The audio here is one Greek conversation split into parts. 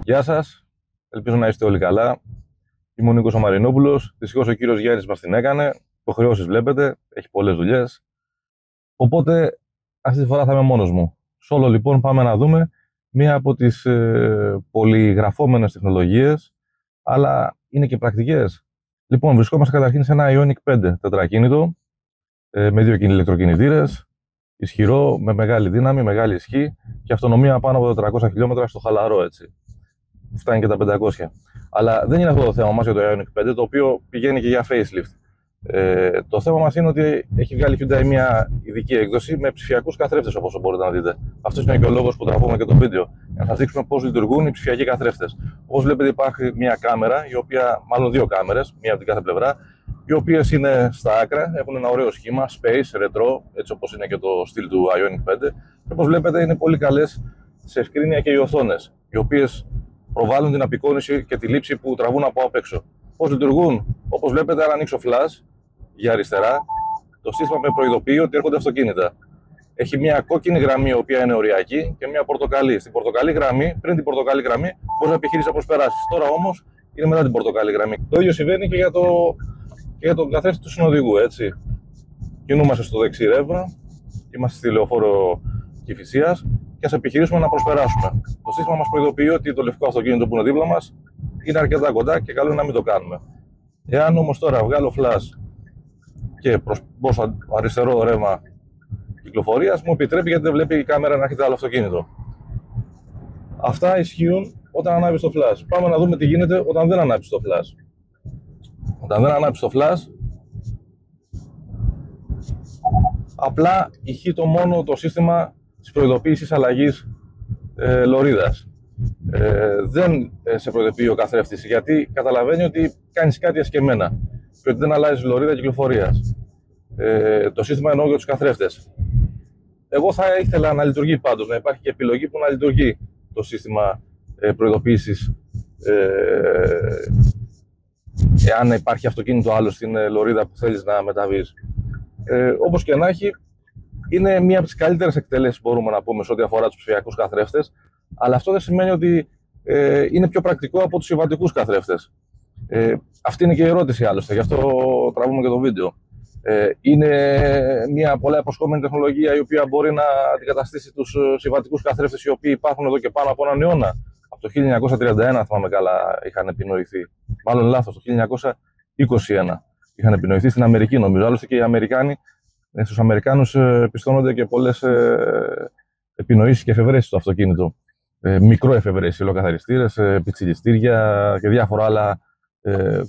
Γεια σας, ελπίζω να είστε όλοι καλά. Είμαι ο Νίκος ο Μαρινόπουλος. Δυστυχώς ο κύριος Γιάννης μας την έκανε. Υποχρεώσεις βλέπετε, έχει πολλές δουλειές. Οπότε αυτή τη φορά θα είμαι μόνος μου. Solo λοιπόν πάμε να δούμε μία από τις πολυγραφόμενες τεχνολογίες, αλλά είναι και πρακτικές. Λοιπόν, βρισκόμαστε καταρχήν σε ένα Ioniq 5 τετρακίνητο με 2 ηλεκτροκινητήρες, ισχυρό, με μεγάλη δύναμη, μεγάλη ισχύ και αυτονομία πάνω από τα 400 χιλιόμετρα στο χαλαρό, έτσι. Φτάνει και τα 500. Αλλά δεν είναι αυτό το θέμα μας για το Ioniq 5, το οποίο πηγαίνει και για facelift. Το θέμα μας είναι ότι έχει βγάλει Hyundai μια ειδική έκδοση με ψηφιακούς καθρέφτες, όπως μπορείτε να δείτε. Αυτός είναι και ο λόγος που τραβούμε και το βίντεο, για να σας δείξουμε πώς λειτουργούν οι ψηφιακοί καθρέφτες. Όπως βλέπετε, υπάρχει μια κάμερα, μάλλον δύο κάμερες, μία από την κάθε πλευρά, οι οποίες είναι στα άκρα, έχουν ένα ωραίο σχήμα, space, retro, έτσι όπως είναι και το στυλ του Ioniq 5. Και όπως βλέπετε, είναι πολύ καλές σε ευκρίνεια και οι οθόνες, οι οποίες προβάλλουν την απεικόνιση και τη λήψη που τραβούν από απ' έξω. Πώς λειτουργούν? Όπως βλέπετε, αν ανοίξω flash για αριστερά, το σύστημα με προειδοποιεί ότι έρχονται αυτοκίνητα. Έχει μια κόκκινη γραμμή, η οποία είναι οριακή, και μια πορτοκαλί. Στην πορτοκαλί γραμμή, πριν την πορτοκαλί γραμμή, μπορεί να επιχειρήσει να προσπεράσει. Τώρα όμως είναι μετά την πορτοκαλί γραμμή. Το ίδιο συμβαίνει και για τον καθρέφτη του συνοδηγού, έτσι. Κινούμαστε στο δεξί ρεύμα, είμαστε στη λεωφόρο Κηφισίας και ας επιχειρήσουμε να προσπεράσουμε. Το σύστημα μας προειδοποιεί ότι το λευκό αυτοκίνητο που είναι δίπλα μας είναι αρκετά κοντά και καλό είναι να μην το κάνουμε. Εάν όμως τώρα βγάλω flash και μπω στο αριστερό ρεύμα κυκλοφορίας, μου επιτρέπει, γιατί δεν βλέπει η κάμερα να έρχεται άλλο αυτοκίνητο. Αυτά ισχύουν όταν ανάβεις το flash. Πάμε να δούμε τι γίνεται όταν δεν ανάψεις το flash. Όταν δεν ανάψεις το flash, απλά ηχεί το μόνο το σύστημα της προειδοποίησης αλλαγής λωρίδας. Δεν σε προειδοποιεί ο καθρέφτης, γιατί καταλαβαίνει ότι κάνεις κάτι εσκεμμένα και ότι δεν αλλάζεις λωρίδα κυκλοφορίας. Το σύστημα εννοώ για τους καθρέφτες. Εγώ θα ήθελα να λειτουργεί πάντως, να υπάρχει και επιλογή που να λειτουργεί το σύστημα προειδοποίησης εάν υπάρχει αυτοκίνητο άλλο στην λωρίδα που θέλεις να μεταβείς. Όπως και να έχει, είναι μία από τις καλύτερες εκτελέσεις, μπορούμε να πούμε, σε ό,τι αφορά τους ψηφιακούς καθρέφτες, αλλά αυτό δεν σημαίνει ότι είναι πιο πρακτικό από τους συμβατικούς καθρέφτες. Αυτή είναι και η ερώτηση, άλλωστε, γι' αυτό τραβούμε και το βίντεο. Είναι μια πολλά υποσχόμενη τεχνολογία, η οποία μπορεί να αντικαταστήσει τους συμβατικούς καθρέφτες, οι οποίοι υπάρχουν εδώ και πάνω από έναν αιώνα. Από το 1931, θυμάμαι καλά, είχαν επινοηθεί. Μάλλον λάθος, το 1921 είχαν επινοηθεί στην Αμερική, νομίζω. Άλλωστε και οι Αμερικάνοι, στους Αμερικάνους πιστώνονται και πολλές επινοήσεις και εφευρέσεις στο αυτοκίνητο. Μικροεφευρέσεις, υλοκαθαριστήρες, πιτσιλιστήρια και διάφορα άλλα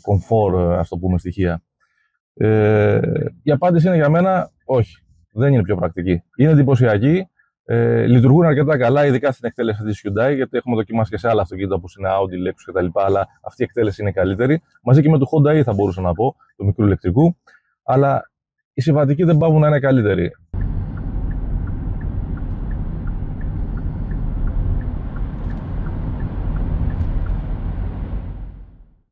κομφόρ, ας το πούμε, στοιχεία. Η απάντηση είναι για μένα όχι. Δεν είναι πιο πρακτική. Είναι εντυπωσιακή. Λειτουργούν αρκετά καλά, ειδικά στην εκτέλεση της Hyundai, γιατί έχουμε δοκιμάσει και σε άλλα αυτοκίνητα όπως είναι Audi, Lexus κτλ. Αλλά αυτή η εκτέλεση είναι καλύτερη. Μαζί και με το Honda E θα μπορούσα να πω, του μικρού ηλεκτρικού. Αλλά οι συμβατικοί δεν πάβουν να είναι καλύτεροι.